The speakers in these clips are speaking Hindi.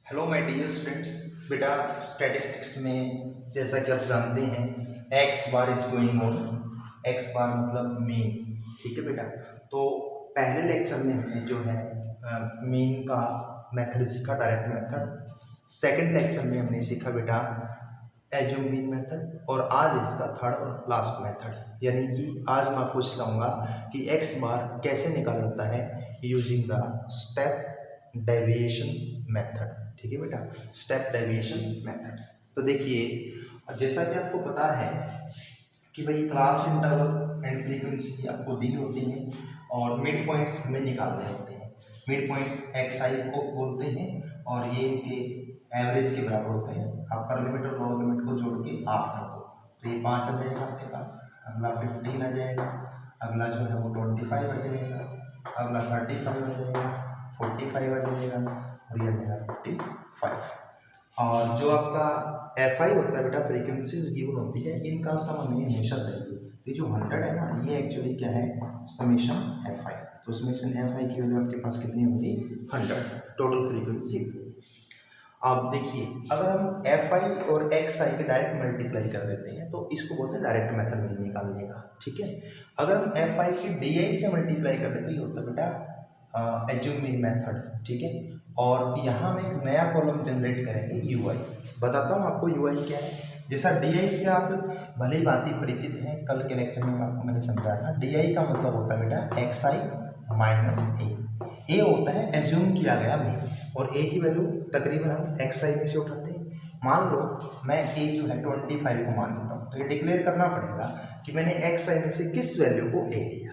Hello my dear students. बेटा स्टैटिस्टिक्स में जैसा कि आप जानते हैं x bar is going on. X bar मतलब मीन, ठीक है बेटा। तो पहले लेक्चर में हमने जो है मीन का मेथड सीखा, डायरेक्ट मेथड। सेकंड लेक्चर में हमने सीखा बेटा एज्यूम मीन मेथड, और आज इसका थर्ड और लास्ट मेथड, यानी कि आज मैं आपको सिखाऊंगा कि एक्स बार कैसे निकाला जाता है using the step deviation method. ठीक है बेटा, स्टेप डेविएशन मेथड। तो देखिए, जैसा कि आपको पता है कि भाई क्लास इंटरवल एंड फ्रीक्वेंसी आपको दी होती है और मिड पॉइंट्स हमें निकालने होते हैं। मिड पॉइंट्स एक्स आई को बोलते हैं और ये इनके एवरेज के बराबर होते हैं। अपर लिमिट और लोअर लिमिट को जोड़ के आप कर दो तो ये 5 आ जाएगा आपके पास, अगला 15 आ जाएगा, अगला जो है वो 25 आ जाएगा, अगला 35 आ जाएगा, 45 आ जाएगा और ये आ जाएगा 55। और जो आपका एफ आई होता है बेटा, फ्रीक्वेंसीज गिवन होती है, इनका सम हमें हमेशा चाहिए। तो ये जो 100 है ना, ये एक्चुअली क्या है, समेशन एफ आई। तो समेशन एफ आई की वैल्यू आपके पास कितनी होगी, 100 टोटल फ्रीक्वेंसी। अब देखिए, अगर हम एफ आई और एक्स आई के डायरेक्ट मल्टीप्लाई कर देते हैं तो इसको बोलते हैं डायरेक्ट मेथड में निकालने का। ठीक है, अगर हम एफ आई की डी आई से मल्टीप्लाई कर देते तो ये होता है बेटा एज्यूम मीन मेथड। ठीक है, और यहाँ हम एक नया कॉलम जनरेट करेंगे यू आई। बताता हूँ आपको यू आई क्या है। जैसा डी आई से आप भले ही बात परिचित हैं, कल के लेक्चर में आपको मैंने समझाया था। डी आई का मतलब होता है बेटा एक्स आई माइनस ए होता है एज्यूम किया गया मीन, और ए की वैल्यू तकरीबन हम एक्स आई में से उठाते हैं। मान लो मैं ए जो है 25 को मान लेता हूँ, तो ये डिक्लेयर करना पड़ेगा कि मैंने एक्स आई में से किस वैल्यू को ए लिया।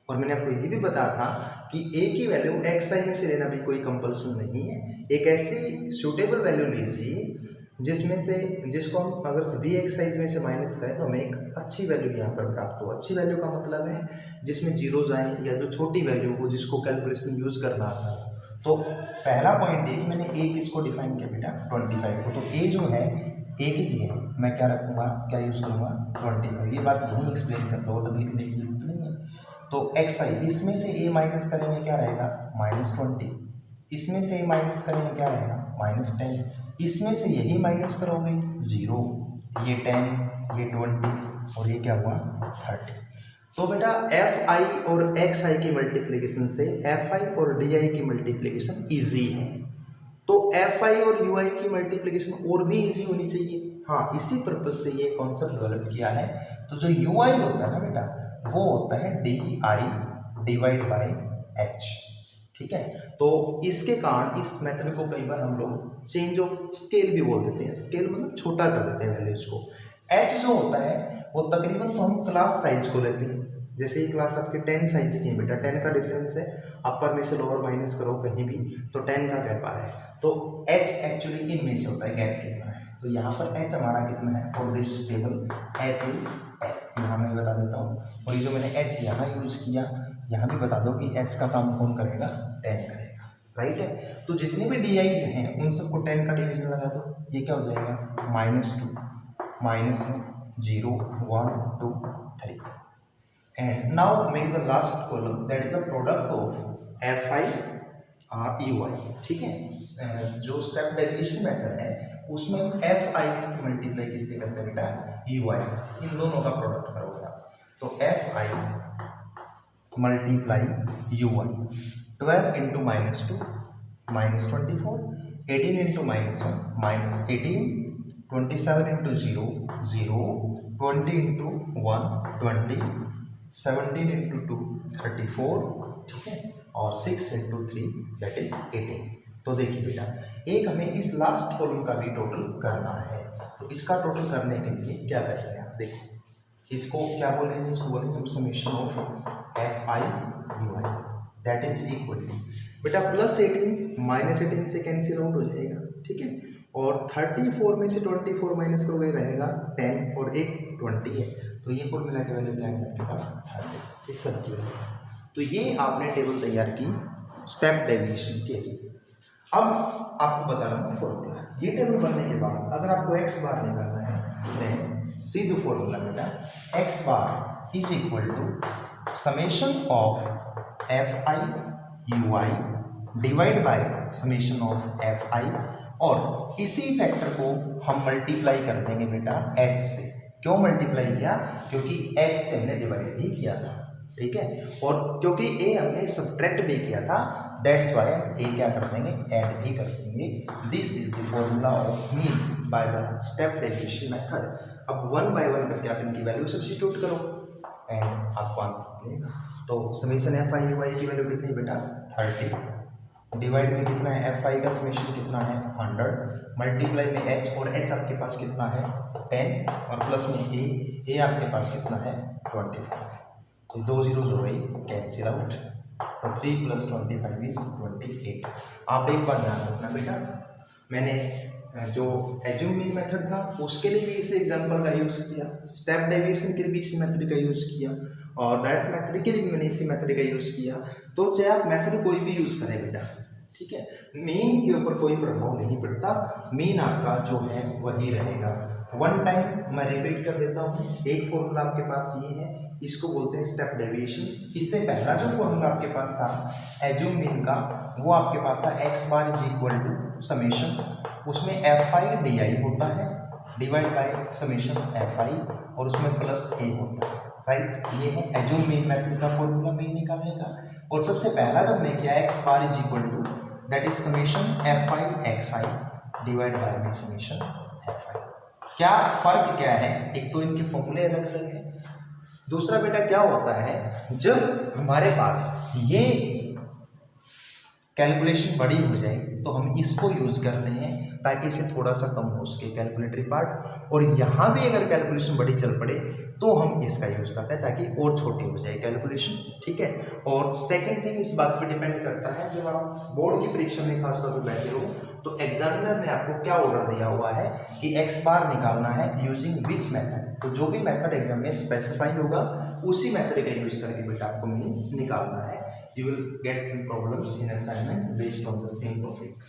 और मैंने आपको ये भी बताया था कि ए की वैल्यू एक्स आई में से लेना भी कोई कंपल्सन नहीं है। एक ऐसी सूटेबल वैल्यू लीजिए जिसमें से जिसको हम अगर सभी एक्स आई में से माइनस करें तो हमें एक अच्छी वैल्यू यहाँ पर प्राप्त हो। अच्छी वैल्यू का मतलब है जिसमें जीरोज आए या जो छोटी वैल्यू हो जिसको कैलकुलेशन यूज करना आसान हो। तो पहला पॉइंट ये कि मैंने ए किसको डिफाइन किया बेटा, 25 को। तो ए जो है, ए की जगह मैं क्या रखूँगा, क्या यूज़ करूँगा, 25। ये बात यहीं एक्सप्लेन करता हूँ, तब लिखने की जरूरत नहीं है। तो एक्स आई, इसमें से ए माइनस करेंगे क्या रहेगा, -20। इसमें से ए माइनस करेंगे क्या रहेगा, -10। इसमें से यही माइनस करोगे 0, ये 10, ये 20 और ये क्या हुआ 30। तो बेटा एफ आई और एक्स आई की मल्टीप्लिकेशन से एफ आई और डी आई की मल्टीप्लिकेशन ईजी है। तो एफ आई और यू आई की मल्टीप्लिकेशन और भी ईजी होनी चाहिए। हाँ, इसी पर्पज से ये कॉन्सेप्ट डेवलप किया है। तो जो यू आई होता है ना बेटा, वो होता है D I divide by H. ठीक है, तो इसके कारण इस मेथड को कई बार हम लोग चेंज ऑफ स्केल भी बोल देते हैं। स्केल मतलब छोटा कर देते हैं वैल्यूज को। एच जो होता है वो तकरीबन तो हम क्लास साइज को लेते हैं। जैसे ये क्लास आपके 10 साइज की है बेटा, 10 का डिफरेंस है, अपर में से लोअर माइनस करो कहीं भी तो 10 का गैप आ रहा है। तो एच एक्चुअली इनमें से होता है, गैप कितना है। तो यहाँ पर एच हमारा कितना है for this table, H is यहाँ मैं बता देता हूँ। और ये जो मैंने एच यहाँ यूज किया, यहाँ भी बता दो कि एच का काम कौन करेगा, 10 करेगा। राइट है, तो जितने भी डी आईज हैं उन सबको 10 का डिवीजन लगा दो, ये क्या हो जाएगा, -2, -0, 1, 2, 3। And now make the last column, that is the product of F I U I. ठीक है, जो स्टेप डेरिवेशन मेथड है उसमें एफ आई की मल्टीप्लाई किससे करते हैं बेटा, यू आई। इन दोनों का प्रोडक्ट करोगे आप। तो F I multiply you I, 12 into -2 -24, 18 into -1 -18, 27 into 0 0, 20 into 1 20, 17 into 2 34। ठीक है, और 6 इंटू 3 दैट इज 18। तो देखिए बेटा, एक हमें इस लास्ट कॉलम का भी टोटल करना है। तो इसका टोटल करने के लिए क्या करेंगे आप, देखो इसको क्या बोलेंगे, इसको बोलेंगे हम summation of F I U I, that is equal to बेटा +18 -18 से कैंसिल आउट हो जाएगा। ठीक है, और 34 में से 24 माइनस करोगे रहेगा 10 और एक 20 है। तो ये कुल मिला के वैल्यू क्या है आपके पास, 30। इस सब की वैल्यू। तो ये आपने टेबल तैयार की स्टेप डेविएशन के लिए। अब आपको बता रहा हूँ फॉर्मूला। ये टेबल बनने के बाद अगर आपको एक्स बार निकालना है तो सीधे फॉर्मूला बेटा, X bar is equal to summation of F I U I divide by summation of F I, और इसी फैक्टर को हम मल्टीप्लाई कर देंगे बेटा एच से। क्यों मल्टीप्लाई किया? क्योंकि एच से हमने डिवाइड भी किया था, ठीक है, और क्योंकि ए हमने सब्ट्रैक्ट भी किया था, दैट्स वाई हम ए क्या कर देंगे, ऐड भी कर देंगे। This is the formula of mean by the step derivation method. अब 1 बाय 1 करके आप इनकी वैल्यू सब्स्टिट्यूट करो एंड आपको आंसर मिलेगा। तो समेशन एफ आई यू आई की वैल्यू कितनी बेटा 30, डिवाइड में कितना है एफ आई का समेशन कितना है 100, मल्टीप्लाई में एच, और एच आपके पास कितना है 10, और प्लस में ए आपके पास कितना है 25। तो 2 जीरो हो गई, कैंसिल आउट, तो 3 + 25 इज 28। आप एक बार ध्यान रखना बेटा, मैंने जो एज्यूम मीन मेथड था उसके लिए भी इस एग्जांपल का यूज़ किया, स्टेप डेविएशन के लिए भी इसी मेथड का यूज़ किया, और डायरेक्ट मेथड के लिए भी मैंने इसी मेथड का यूज़ किया। तो चाहे आप मेथड कोई भी यूज़ करें बेटा, ठीक है, मीन के ऊपर कोई प्रभाव नहीं पड़ता, मीन आपका जो है वही रहेगा। वन टाइम मैं रिपीट कर देता हूँ, एक फॉर्मूला आपके पास ये है, इसको बोलते हैं स्टेप डेविएशन। इससे पहला जो फॉर्मूला आपके पास था एज्यूम मीन का, वो आपके पास था X bar is equal to summation, उसमें एफ आई डी आई होता है divide by summation F I, और उसमें प्लस ए होता है, राइट। ये है एज्यूम मीन मेथड का फॉर्मूला मीन निकालने का। और सबसे पहला जो हमने किया X bar is equal to that is summation F I X I divide by में समेशन एफ आई। क्या फर्क क्या है, एक तो इनके फॉर्मूले अलग अलग है, दूसरा बेटा क्या होता है जब हमारे पास ये कैलकुलेशन बड़ी हो जाए तो हम इसको यूज करते हैं ताकि इसे थोड़ा सा कम हो सके कैलकुलेटरी पार्ट, और यहाँ भी अगर कैलकुलेशन बड़ी चल पड़े तो हम इसका यूज करते हैं ताकि और छोटी हो जाए कैलकुलेशन, ठीक है। और सेकंड थिंग इस बात पे डिपेंड करता है, जब आप बोर्ड की परीक्षा में खासतौर पर बैठे हो तो एग्जामिनर ने आपको क्या ऑर्डर दिया हुआ है कि एक्स बार निकालना है यूजिंग विच मेथड, तो जो भी मेथड एग्जाम में स्पेसिफाई होगा उसी मेथड का यूज करके बेटा आपको मीन निकालना है। You will get some problems in assignment based on the same topic.